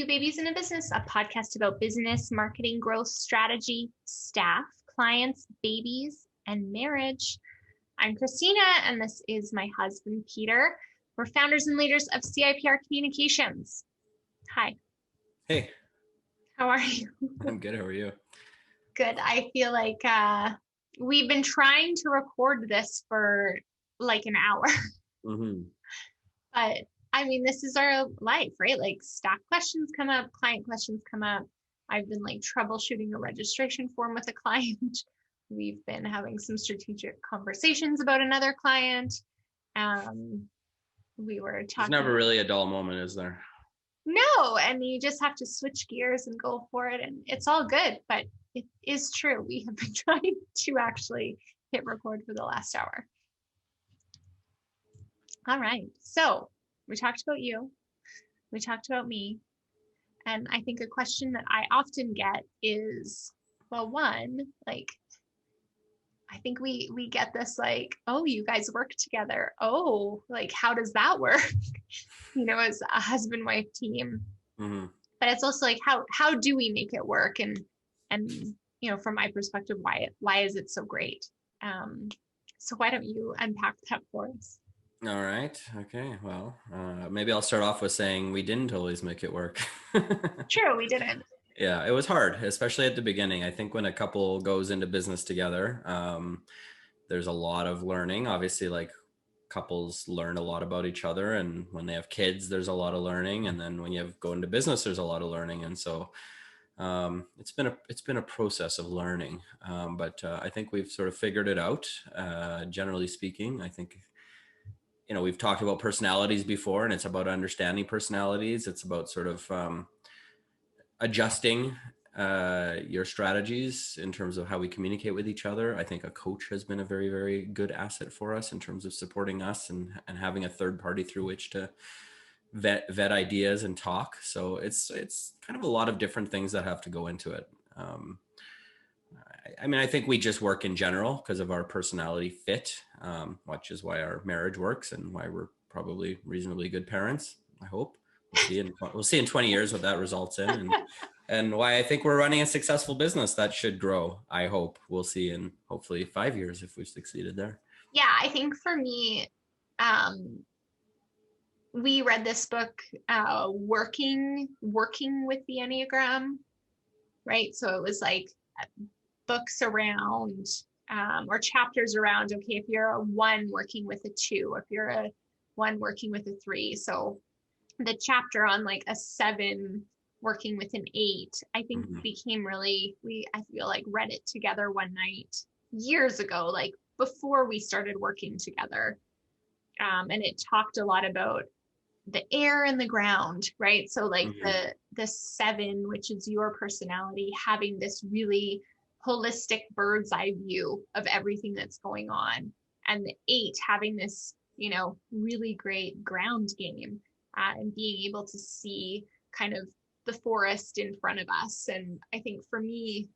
Two Babies in a Business, a podcast about business, marketing, growth, strategy, staff, clients, babies, and marriage. I'm Christina, and this is my husband, Peter. We're founders and leaders of CIPR Communications. Hi. Hey. How are you? I'm good. How are you? Good. I feel like we've been trying to record this for like an hour. Mm-hmm. But I mean, this is our life, right? Like staff questions come up, client questions come up. I've been like troubleshooting a registration form with a client. We've been having some strategic conversations about another client. We were talking. There's never really a dull moment, is there? No, and you just have to switch gears and go for it, and it's all good. But it is true. We have been trying to actually hit record for the last hour. All right. So we talked about you. We talked about me. And I think a question that I often get is, well, one, like, I think we get this like, oh, you guys work together. Oh, like, how does that work? As a husband-wife team. Mm-hmm. But it's also like, how do we make it work? And from my perspective, why is it so great? So why don't you unpack that for us? All right. Okay. Well, maybe I'll start off with saying we didn't always make it work. True, we didn't. Yeah, it was hard, especially at the beginning. I think when a couple goes into business together, there's a lot of learning. Obviously, like couples learn a lot about each other, and when they have kids, there's a lot of learning. And then when you go into business, there's a lot of learning. And so it's been a process of learning. But I think we've sort of figured it out. Generally speaking, I think. We've talked about personalities before, and it's about understanding personalities. It's about sort of adjusting your strategies in terms of how we communicate with each other. I think a coach has been a very, very good asset for us in terms of supporting us and having a third party through which to vet ideas and talk. So it's kind of a lot of different things that have to go into it. I think we just work in general because of our personality fit, which is why our marriage works and why we're probably reasonably good parents. I hope we'll see in 20 years what that results in, and why I think we're running a successful business that should grow. I hope we'll see in hopefully 5 years if we've succeeded there. Yeah, I think for me, we read this book, working with the Enneagram, right? So it was like books around or chapters around, okay, if you're a 1 working with a 2, if you're a 1 working with a 3. So the chapter on like a 7 working with an 8, I think became really, I feel like read it together one night years ago, like before we started working together. And it talked a lot about the air and the ground, right? So like the 7, which is your personality, having this really holistic bird's eye view of everything that's going on, and the 8 having this really great ground game and being able to see kind of the forest in front of us. And I think for me,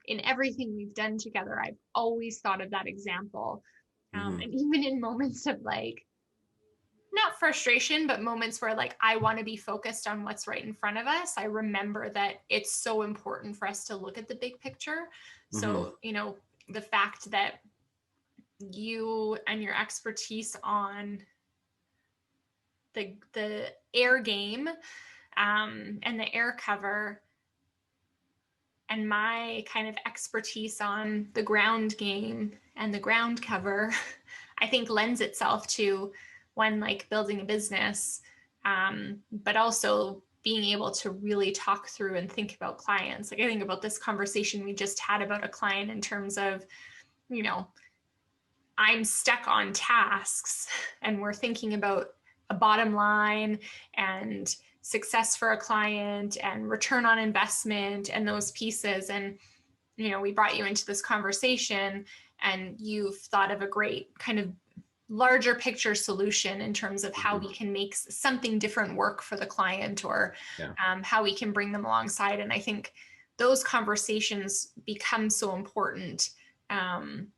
in everything we've done together, I've always thought of that example. And even in moments of like, not frustration, but moments where like I want to be focused on what's right in front of us, I remember that it's so important for us to look at the big picture. So, the fact that you and your expertise on the air game and the air cover, and my kind of expertise on the ground game and the ground cover, I think lends itself to one, like building a business, but also being able to really talk through and think about clients. Like I think about this conversation we just had about a client in terms of, I'm stuck on tasks and we're thinking about a bottom line and success for a client and return on investment and those pieces. And, we brought you into this conversation and you've thought of a great kind of larger picture solution in terms of how we can make something different work for the client, or how we can bring them alongside. And I think those conversations become so important. And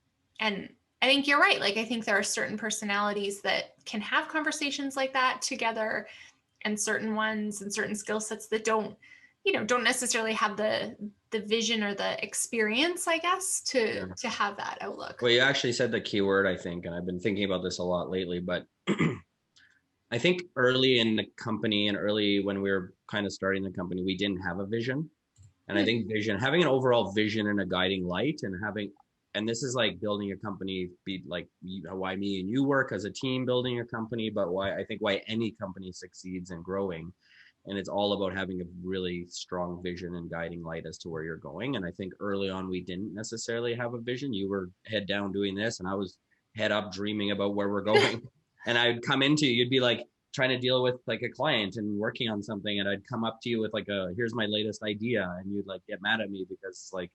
I think you're right. Like, I think there are certain personalities that can have conversations like that together. and certain ones and certain skill sets that don't, don't necessarily have the vision or the experience, I guess, Yeah. to have that outlook. Well, you actually said the key word, I think, and I've been thinking about this a lot lately, but I think early in the company and early when we were kind of starting the company, we didn't have a vision. And I think having an overall vision and a guiding light, and this is like building a company, be like why me and you work as a team building a company, but why any company succeeds in growing. And it's all about having a really strong vision and guiding light as to where you're going. And I think early on, we didn't necessarily have a vision. You were head down doing this, and I was head up dreaming about where we're going. And I'd come into you, you'd be like trying to deal with like a client and working on something, and I'd come up to you with like here's my latest idea, and you'd like get mad at me because like,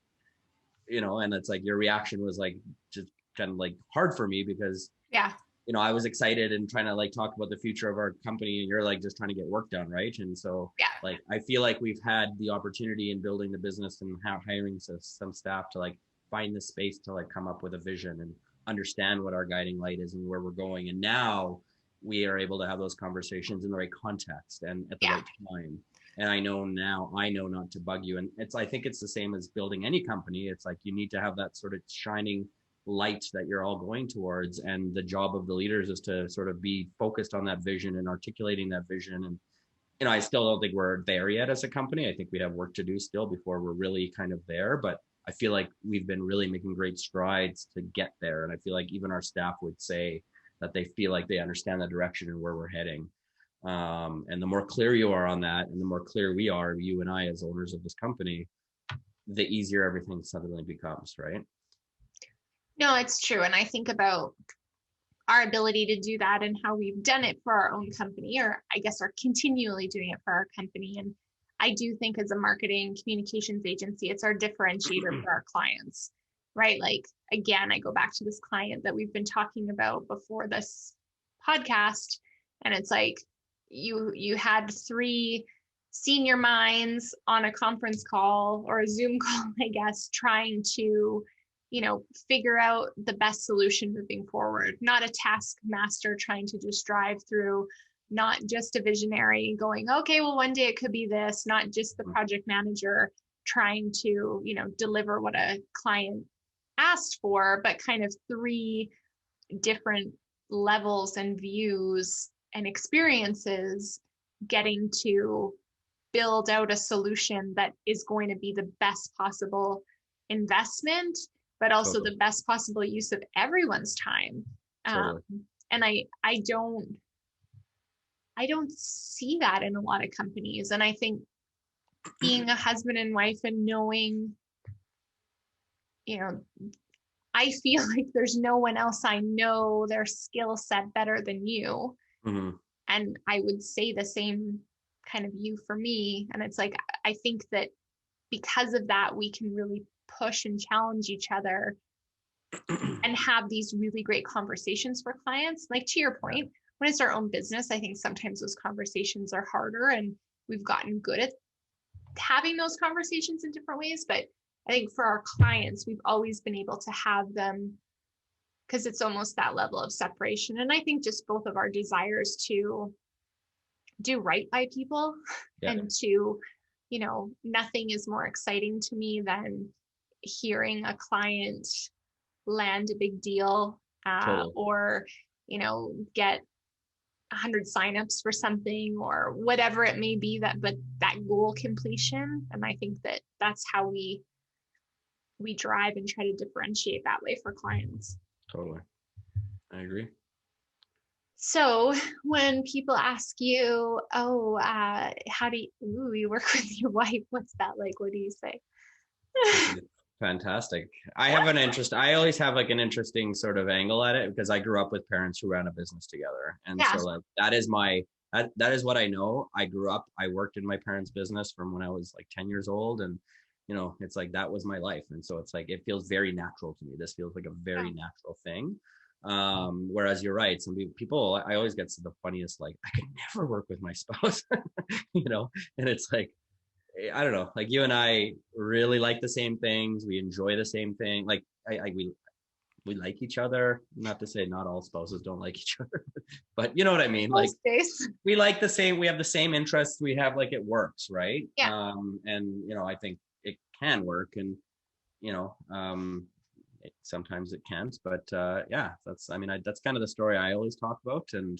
and it's like your reaction was like just kind of like hard for me because yeah, I was excited and trying to like talk about the future of our company, and you're like just trying to get work done, right? And so yeah, like I feel like we've had the opportunity in building the business and hiring some staff to like find the space to like come up with a vision and understand what our guiding light is and where we're going. And now we are able to have those conversations in the right context and at the right time. And I know not to bug you. And I think it's the same as building any company. It's like you need to have that sort of shining light that you're all going towards, and the job of the leaders is to sort of be focused on that vision and articulating that vision. And I still don't think we're there yet as a company. I think we have work to do still before we're really kind of there, but I feel like we've been really making great strides to get there. And I feel like even our staff would say that they feel like they understand the direction and where we're heading. And the more clear you are on that, and the more clear we are, you and I as owners of this company, the easier everything suddenly becomes, right? No, it's true. And I think about our ability to do that and how we've done it for our own company, or I guess are continually doing it for our company. And I do think as a marketing communications agency, it's our differentiator for our clients, right? Like, again, I go back to this client that we've been talking about before this podcast, and it's like you had 3 senior minds on a conference call or a Zoom call, I guess, trying to figure out the best solution moving forward, not a taskmaster trying to just drive through, not just a visionary going, okay, well, one day it could be this, not just the project manager trying to, deliver what a client asked for, but kind of 3 different levels and views and experiences getting to build out a solution that is going to be the best possible investment, but also the best possible use of everyone's time. And I don't see that in a lot of companies. And I think being a husband and wife and knowing, I feel like there's no one else I know their skill set better than you. Mm-hmm. And I would say the same kind of you for me. And it's like, I think that because of that, we can really push and challenge each other and have these really great conversations for clients. Like to your point, when it's our own business, I think sometimes those conversations are harder, and we've gotten good at having those conversations in different ways. But I think for our clients, we've always been able to have them because it's almost that level of separation. And I think just both of our desires to do right by people and to, nothing is more exciting to me than hearing a client land a big deal or, get 100 signups for something or whatever it may be, but that goal completion. And I think that that's how we drive and try to differentiate that way for clients. Totally. I agree. So when people ask you, how do you work with your wife? What's that like? What do you say? Fantastic. I always have like an interesting sort of angle at it because I grew up with parents who ran a business together. And so like that is what I know. I worked in my parents' business from when I was like 10 years old, and it's like that was my life. And so it's like it feels very natural to me. This feels like a very natural thing. Whereas you're right, some people, I always get to the funniest, like I could never work with my spouse, and it's like, I don't know, like you and I really like the same things. We enjoy the same thing. Like we we like each other. Not to say not all spouses don't like each other, but you know what I mean? Like, Most days. we like we have the same interests. We have, like, it works, right? Yeah. And, I think it can work, and, sometimes it can't, but yeah, that's kind of the story I always talk about. And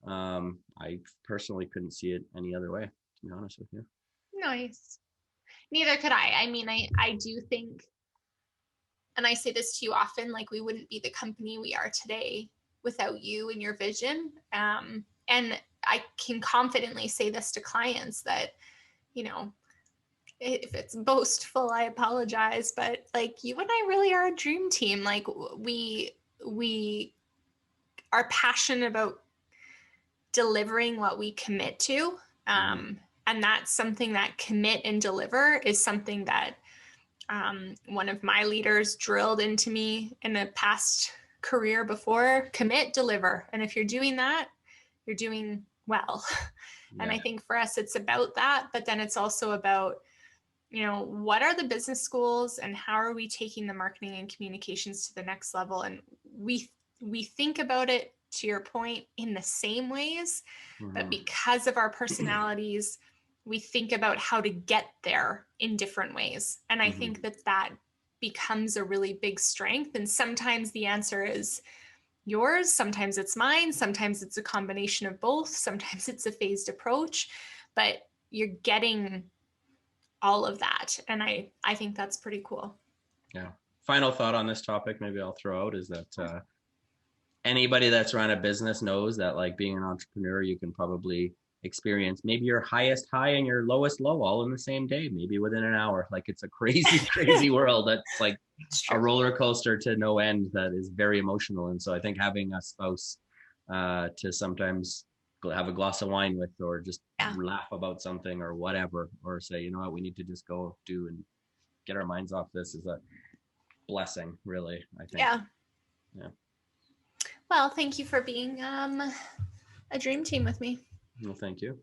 I personally couldn't see it any other way, to be honest with you. Nice. Neither could I. I mean, I do think, and I say this to you often, like, we wouldn't be the company we are today without you and your vision. And I can confidently say this to clients that, if it's boastful, I apologize, but like, you and I really are a dream team. Like, we are passionate about delivering what we commit to. And that's something that commit and deliver is something that one of my leaders drilled into me in a past career before. Commit, deliver. And if you're doing that, you're doing well. Yeah. And I think for us, it's about that, but then it's also about, what are the business goals and how are we taking the marketing and communications to the next level? And we think about it, to your point, in the same ways, but because of our personalities, we think about how to get there in different ways. And I think that becomes a really big strength. And sometimes the answer is yours, sometimes it's mine, sometimes it's a combination of both, sometimes it's a phased approach, but you're getting all of that. And I think that's pretty cool. Yeah. Final thought on this topic, maybe I'll throw out, is that anybody that's run a business knows that, like, being an entrepreneur, you can probably experience maybe your highest high and your lowest low all in the same day, maybe within an hour. Like, it's a crazy world that's like a roller coaster to no end, that is very emotional. And so I think having a spouse to sometimes have a glass of wine with, or just laugh about something or whatever, or say, you know what, we need to just go do and get our minds off this, is a blessing, really, I think. Yeah. Well, thank you for being a dream team with me. Well, thank you.